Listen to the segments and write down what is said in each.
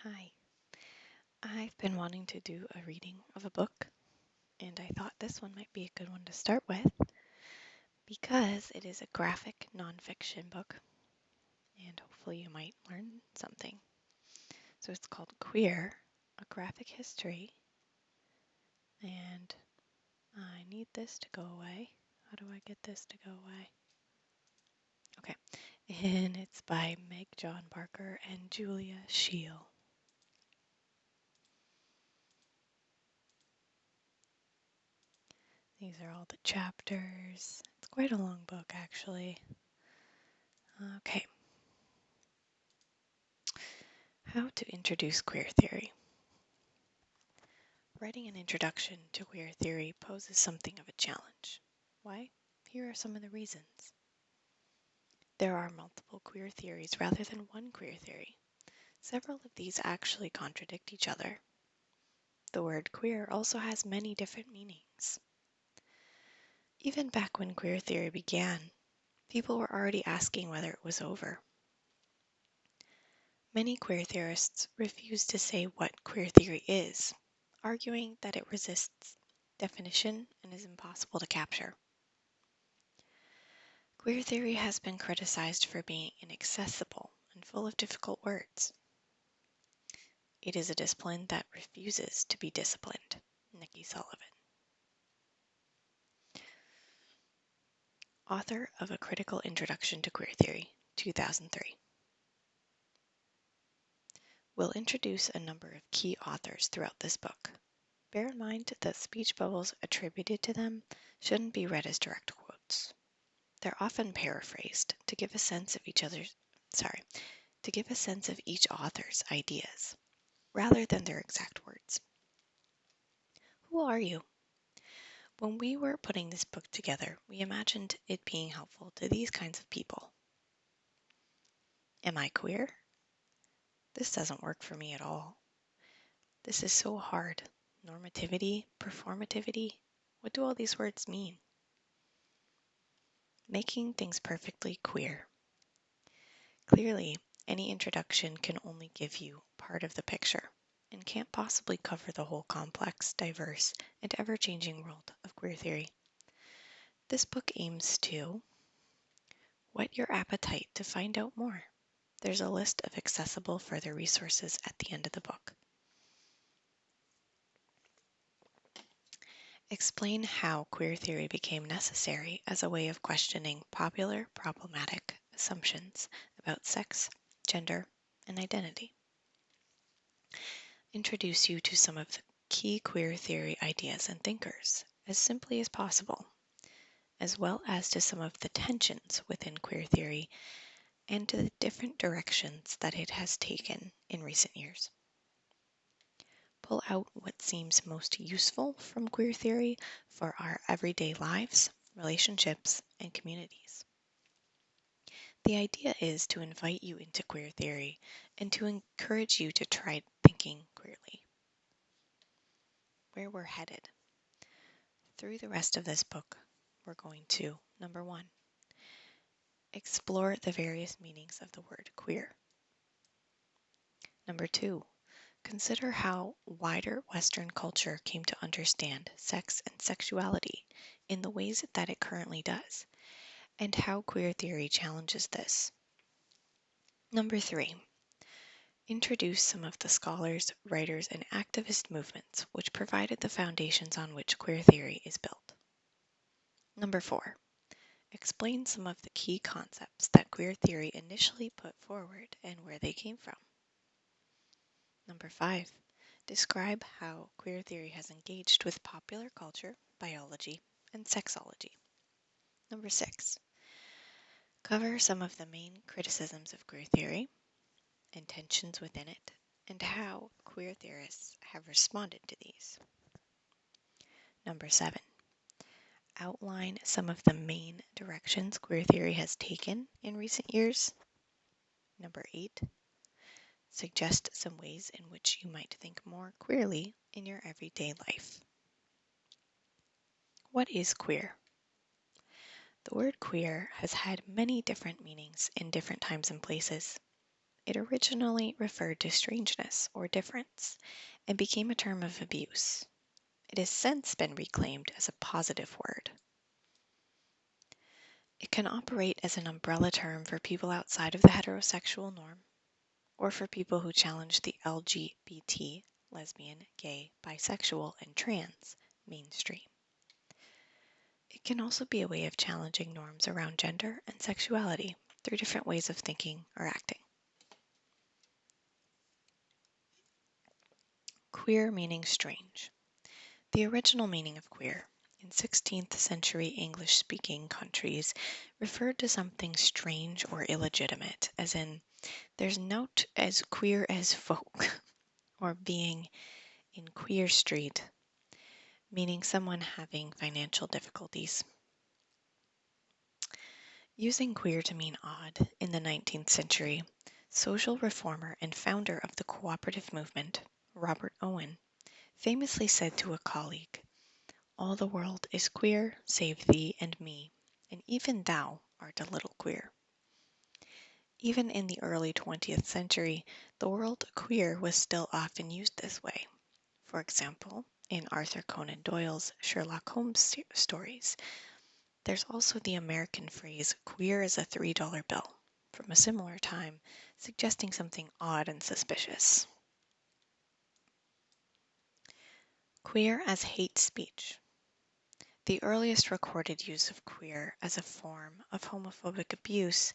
Hi. I've been wanting to do a reading of a book, and I thought this one might be a good one to start with because it is a graphic nonfiction book, and hopefully you might learn something. So it's called Queer, A Graphic History, and I need this to go away. How do I get this to go away? Okay, and it's by Meg-John Barker and Julia Scheele. These are all the chapters. It's quite a long book, actually. Okay. How to introduce queer theory. Writing an introduction to queer theory poses something of a challenge. Why? Here are some of the reasons. There are multiple queer theories rather than one queer theory. Several of these actually contradict each other. The word queer also has many different meanings. Even back when queer theory began, people were already asking whether it was over. Many queer theorists refuse to say what queer theory is, arguing that it resists definition and is impossible to capture. Queer theory has been criticized for being inaccessible and full of difficult words. It is a discipline that refuses to be disciplined. Nikki Sullivan. Author of A Critical Introduction to Queer Theory, 2003. We'll introduce a number of key authors throughout this book. Bear in mind that speech bubbles attributed to them shouldn't be read as direct quotes. They're often paraphrased to give a sense of each author's ideas, rather than their exact words. Who are you? When we were putting this book together, we imagined it being helpful to these kinds of people. Am I queer? This doesn't work for me at all. This is so hard. Normativity, performativity, what do all these words mean? Making things perfectly queer. Clearly, any introduction can only give you part of the picture and can't possibly cover the whole complex, diverse, and ever-changing world of queer theory. This book aims to whet your appetite to find out more. There's a list of accessible further resources at the end of the book. Explain how queer theory became necessary as a way of questioning popular, problematic assumptions about sex, gender, and identity. Introduce you to some of the key queer theory ideas and thinkers as simply as possible, as well as to some of the tensions within queer theory and to the different directions that it has taken in recent years. Pull out what seems most useful from queer theory for our everyday lives, relationships, and communities. The idea is to invite you into queer theory and to encourage you to try thinking queerly. Where we're headed. Through the rest of this book, we're going to, number 1, explore the various meanings of the word queer. Number 2, consider how wider Western culture came to understand sex and sexuality in the ways that it currently does, and how queer theory challenges this. Number 3, introduce some of the scholars, writers, and activist movements which provided the foundations on which queer theory is built. Number 4, explain some of the key concepts that queer theory initially put forward and where they came from. Number 5, describe how queer theory has engaged with popular culture, biology, and sexology. Number 6, cover some of the main criticisms of queer theory and tensions within it, and how queer theorists have responded to these. Number 7, outline some of the main directions queer theory has taken in recent years. Number 8, suggest some ways in which you might think more queerly in your everyday life. What is queer? The word queer has had many different meanings in different times and places. It originally referred to strangeness or difference and became a term of abuse. It has since been reclaimed as a positive word. It can operate as an umbrella term for people outside of the heterosexual norm, or for people who challenge the LGBT, lesbian, gay, bisexual, and trans mainstream. It can also be a way of challenging norms around gender and sexuality through different ways of thinking or acting. Queer meaning strange. The original meaning of queer in 16th century English-speaking countries referred to something strange or illegitimate, as in, there's nowt as queer as folk, or being in queer street, meaning someone having financial difficulties. Using queer to mean odd in the 19th century, social reformer and founder of the cooperative movement, Robert Owen, famously said to a colleague, "All the world is queer save thee and me, and even thou art a little queer." Even in the early 20th century, the word queer was still often used this way. For example, in Arthur Conan Doyle's Sherlock Holmes stories, there's also the American phrase queer as a $3 bill from a similar time, suggesting something odd and suspicious. Queer as hate speech. The earliest recorded use of queer as a form of homophobic abuse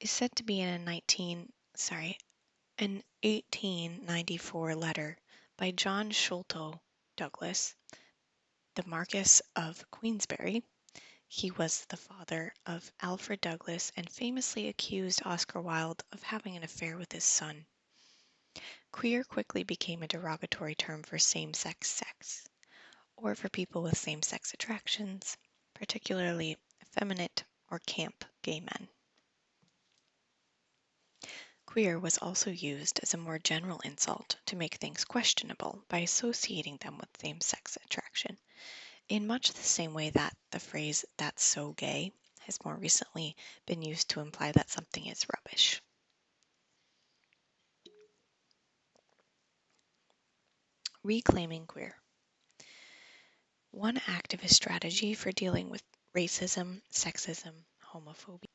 is said to be in an 1894 letter by John Sholto Douglas, the Marquess of Queensberry. He was the father of Alfred Douglas and famously accused Oscar Wilde of having an affair with his son. Queer quickly became a derogatory term for same-sex sex, or for people with same-sex attractions, particularly effeminate or camp gay men. Queer was also used as a more general insult to make things questionable by associating them with same-sex attraction, in much the same way that the phrase "that's so gay" has more recently been used to imply that something is rubbish. Reclaiming queer. One activist strategy for dealing with racism, sexism, homophobia,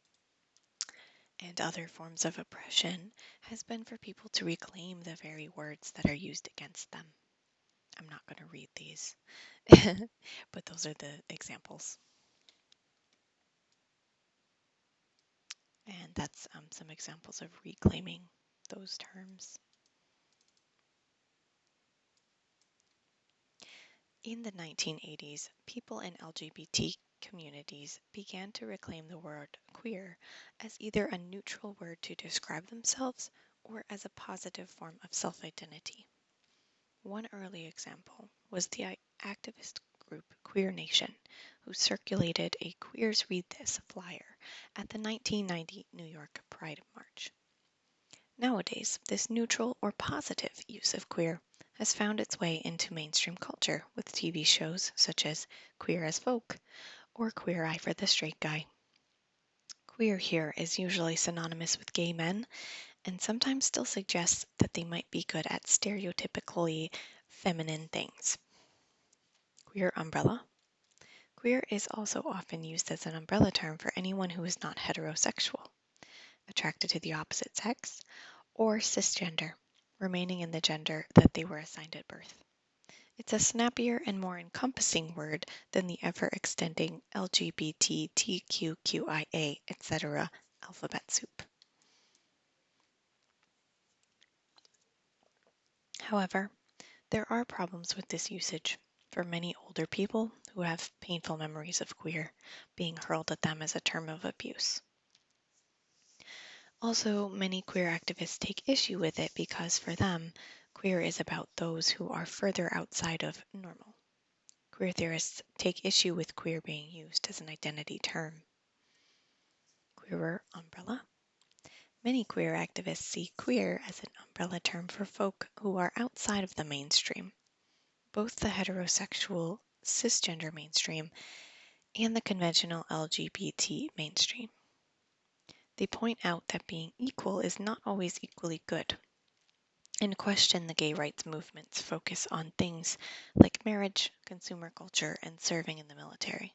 and other forms of oppression has been for people to reclaim the very words that are used against them. I'm not going to read these, but those are the examples. And that's some examples of reclaiming those terms. In the 1980s, people in LGBT communities began to reclaim the word queer as either a neutral word to describe themselves or as a positive form of self-identity. One early example was the activist group Queer Nation, who circulated a Queers Read This flyer at the 1990 New York Pride March. Nowadays, this neutral or positive use of queer has found its way into mainstream culture with TV shows such as Queer as Folk or Queer Eye for the Straight Guy. Queer here is usually synonymous with gay men and sometimes still suggests that they might be good at stereotypically feminine things. Queer umbrella. Queer is also often used as an umbrella term for anyone who is not heterosexual, attracted to the opposite sex, or cisgender, remaining in the gender that they were assigned at birth. It's a snappier and more encompassing word than the ever-extending LGBTQIA, etc. alphabet soup. However, there are problems with this usage for many older people who have painful memories of queer being hurled at them as a term of abuse. Also, many queer activists take issue with it because for them, queer is about those who are further outside of normal. Queer theorists take issue with queer being used as an identity term. Queerer umbrella. Many queer activists see queer as an umbrella term for folk who are outside of the mainstream, both the heterosexual cisgender mainstream and the conventional LGBT mainstream. They point out that being equal is not always equally good, and question the gay rights movement's focus on things like marriage, consumer culture, and serving in the military.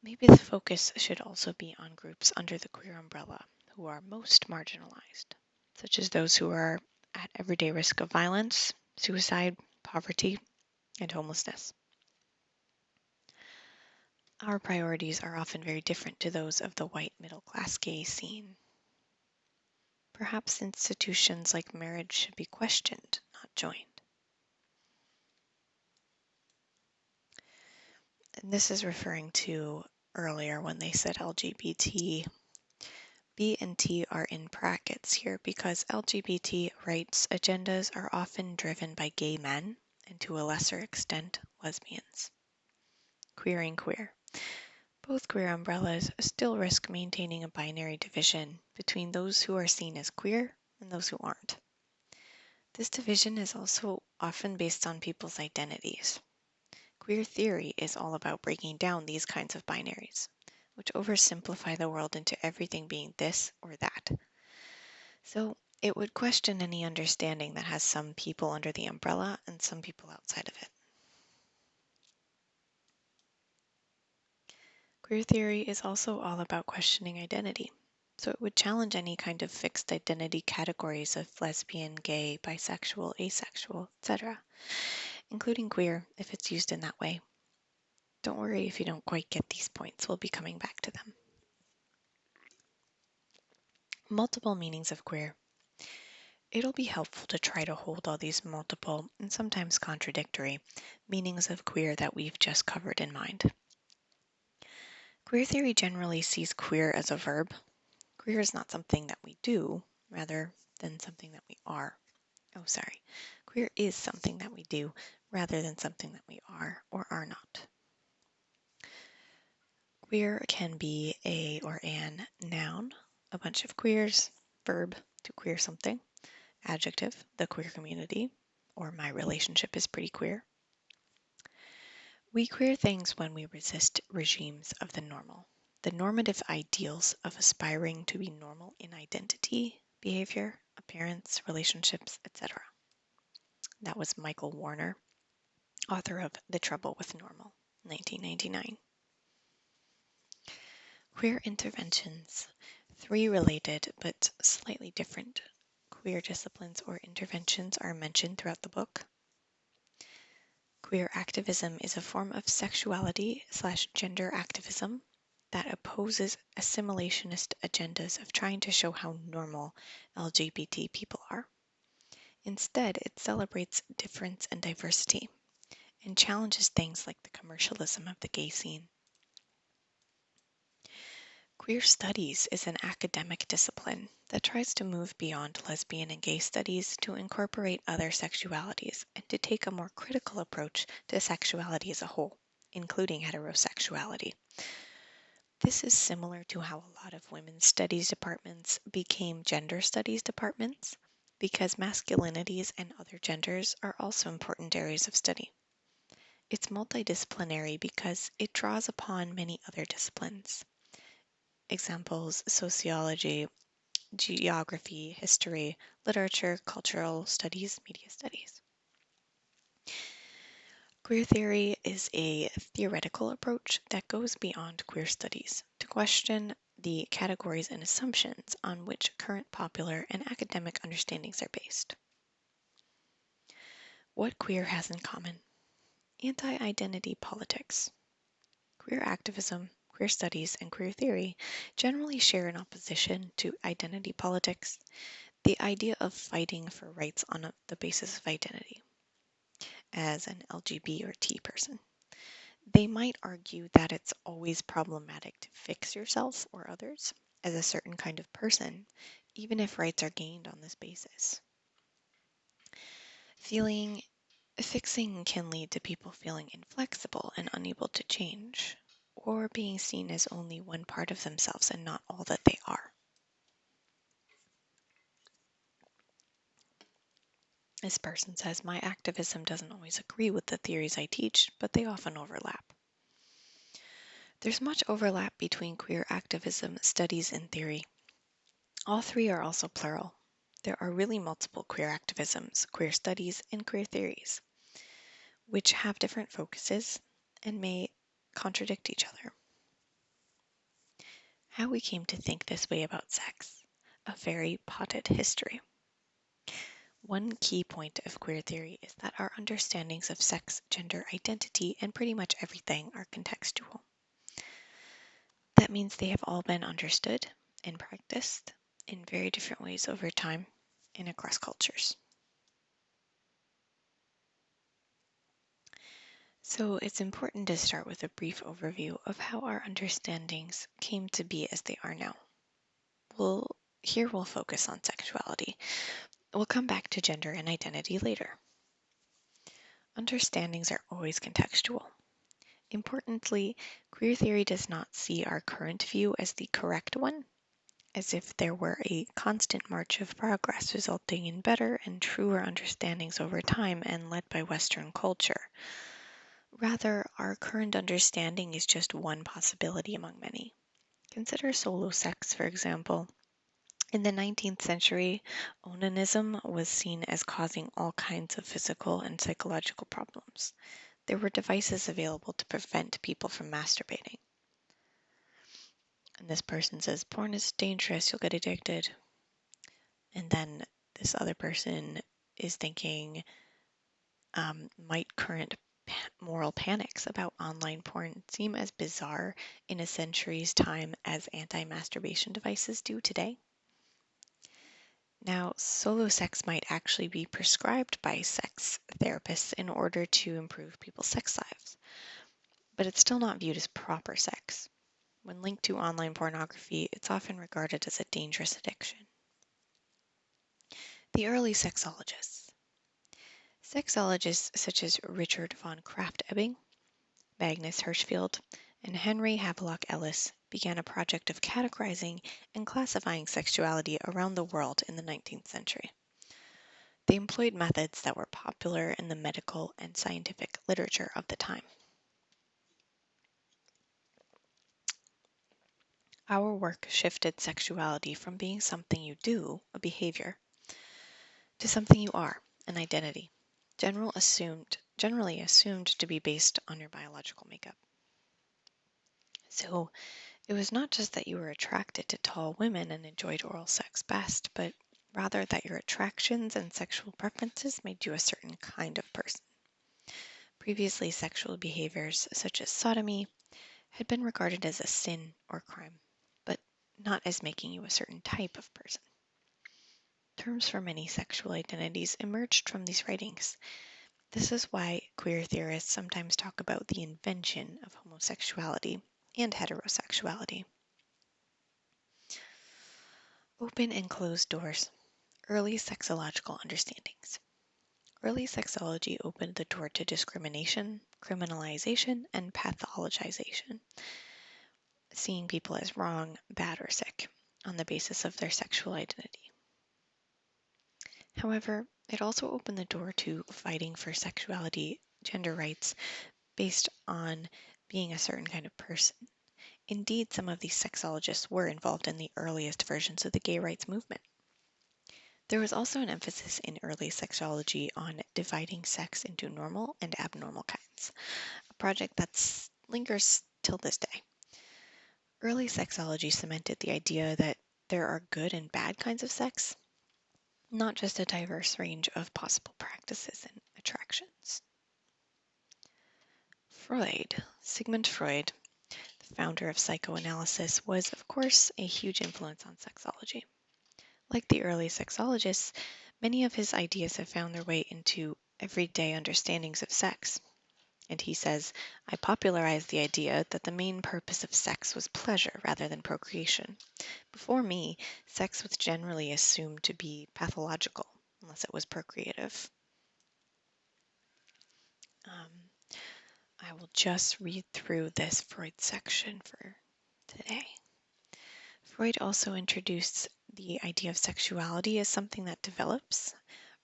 Maybe the focus should also be on groups under the queer umbrella who are most marginalized, such as those who are at everyday risk of violence, suicide, poverty, and homelessness. Our priorities are often very different to those of the white middle-class gay scene. Perhaps institutions like marriage should be questioned, not joined. And this is referring to earlier when they said LGBT. B and T are in brackets here because LGBT rights agendas are often driven by gay men and to a lesser extent lesbians. Queering queer. Both queer umbrellas still risk maintaining a binary division between those who are seen as queer and those who aren't. This division is also often based on people's identities. Queer theory is all about breaking down these kinds of binaries, which oversimplify the world into everything being this or that. So it would question any understanding that has some people under the umbrella and some people outside of it. Queer theory is also all about questioning identity, so it would challenge any kind of fixed identity categories of lesbian, gay, bisexual, asexual, etc., including queer if it's used in that way. Don't worry if you don't quite get these points, we'll be coming back to them. Multiple meanings of queer. It'll be helpful to try to hold all these multiple and sometimes contradictory meanings of queer that we've just covered in mind. Queer theory generally sees queer as a verb. Queer is not something that we do, rather than something that we are. Queer is something that we do, rather than something that we are or are not. Queer can be a or an noun, a bunch of queers, verb, to queer something, adjective, the queer community, or my relationship is pretty queer. We queer things when we resist regimes of the normal, the normative ideals of aspiring to be normal in identity, behavior, appearance, relationships, etc. That was Michael Warner, author of The Trouble with Normal, 1999. Queer interventions. 3 related but slightly different queer disciplines or interventions are mentioned throughout the book. Queer activism is a form of sexuality/gender activism that opposes assimilationist agendas of trying to show how normal LGBT people are. Instead, it celebrates difference and diversity and challenges things like the commercialism of the gay scene. Queer studies is an academic discipline that tries to move beyond lesbian and gay studies to incorporate other sexualities and to take a more critical approach to sexuality as a whole, including heterosexuality. This is similar to how a lot of women's studies departments became gender studies departments, because masculinities and other genders are also important areas of study. It's multidisciplinary because it draws upon many other disciplines. Examples: sociology, geography, history, literature, cultural studies, media studies. Queer theory is a theoretical approach that goes beyond queer studies to question the categories and assumptions on which current popular and academic understandings are based. What queer has in common? Anti-identity politics. Queer activism, queer studies, and queer theory generally share an opposition to identity politics, the idea of fighting for rights on the basis of identity, as an LGBT or T person. They might argue that it's always problematic to fix yourself or others as a certain kind of person, even if rights are gained on this basis. Fixing can lead to people feeling inflexible and unable to change, or being seen as only one part of themselves and not all that they are. This person says, my activism doesn't always agree with the theories I teach, but they often overlap. There's much overlap between queer activism, studies, and theory. All three are also plural. There are really multiple queer activisms, queer studies, and queer theories, which have different focuses and may contradict each other. How we came to think this way about sex, a very potted history. One key point of queer theory is that our understandings of sex, gender, identity, and pretty much everything are contextual. That means they have all been understood and practiced in very different ways over time and across cultures. So it's important to start with a brief overview of how our understandings came to be as they are now. Here we'll focus on sexuality. We'll come back to gender and identity later. Understandings are always contextual. Importantly, queer theory does not see our current view as the correct one, as if there were a constant march of progress resulting in better and truer understandings over time and led by Western culture. Rather, our current understanding is just one possibility among many. Consider solo sex, for example. In the 19th century, onanism was seen as causing all kinds of physical and psychological problems. There were devices available to prevent people from masturbating. And this person says, porn is dangerous, you'll get addicted. And then this other person is thinking, might current moral panics about online porn seem as bizarre in a century's time as anti-masturbation devices do today? Now, solo sex might actually be prescribed by sex therapists in order to improve people's sex lives, but it's still not viewed as proper sex. When linked to online pornography, it's often regarded as a dangerous addiction. The early sexologists. Sexologists such as Richard von Krafft-Ebing, Magnus Hirschfeld, and Henry Havelock Ellis began a project of categorizing and classifying sexuality around the world in the 19th century. They employed methods that were popular in the medical and scientific literature of the time. Our work shifted sexuality from being something you do, a behavior, to something you are, an identity, generally assumed to be based on your biological makeup. So it was not just that you were attracted to tall women and enjoyed oral sex best, but rather that your attractions and sexual preferences made you a certain kind of person. Previously, sexual behaviors such as sodomy had been regarded as a sin or crime, but not as making you a certain type of person. Terms for many sexual identities emerged from these writings. This is why queer theorists sometimes talk about the invention of homosexuality and heterosexuality. Open and closed doors. Early sexological understandings. Early sexology opened the door to discrimination, criminalization, and pathologization, seeing people as wrong, bad, or sick on the basis of their sexual identity. However, it also opened the door to fighting for sexuality, gender rights, based on being a certain kind of person. Indeed, some of these sexologists were involved in the earliest versions of the gay rights movement. There was also an emphasis in early sexology on dividing sex into normal and abnormal kinds, a project that lingers till this day. Early sexology cemented the idea that there are good and bad kinds of sex, not just a diverse range of possible practices and attractions. Sigmund Freud, the founder of psychoanalysis, was of course a huge influence on sexology. Like the early sexologists, many of his ideas have found their way into everyday understandings of sex. And he says, I popularized the idea that the main purpose of sex was pleasure rather than procreation. Before me, sex was generally assumed to be pathological, unless it was procreative. I will just read through this Freud section for today. Freud also introduced the idea of sexuality as something that develops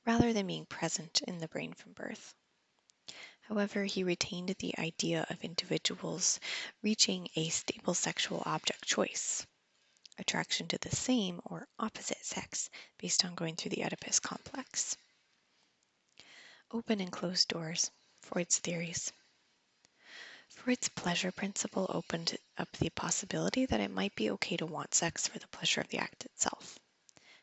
rather than being present in the brain from birth. However, he retained the idea of individuals reaching a stable sexual object choice, attraction to the same or opposite sex based on going through the Oedipus complex. Open and closed doors, Freud's theories. Freud's pleasure principle opened up the possibility that it might be okay to want sex for the pleasure of the act itself.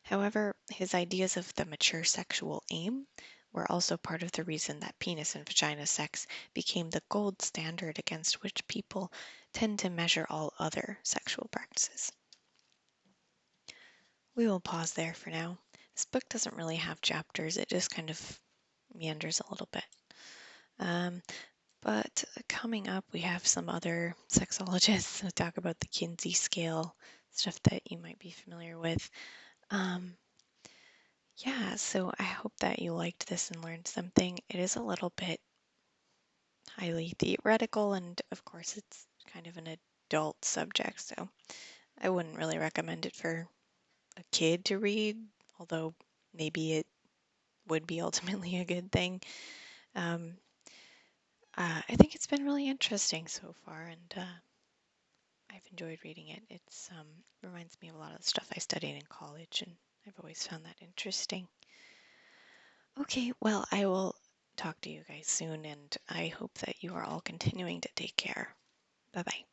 However, his ideas of the mature sexual aim were also part of the reason that penis and vagina sex became the gold standard against which people tend to measure all other sexual practices. We will pause there for now. This book doesn't really have chapters, it just kind of meanders a little bit. But coming up, we have some other sexologists to talk about the Kinsey scale, stuff that you might be familiar with. Yeah, so I hope that you liked this and learned something. It is a little bit highly theoretical, and of course, it's kind of an adult subject, so I wouldn't really recommend it for a kid to read, although maybe it would be ultimately a good thing. I think it's been really interesting so far, and I've enjoyed reading it. It's reminds me of a lot of the stuff I studied in college, and I've always found that interesting. Okay, well, I will talk to you guys soon, and I hope that you are all continuing to take care. Bye bye.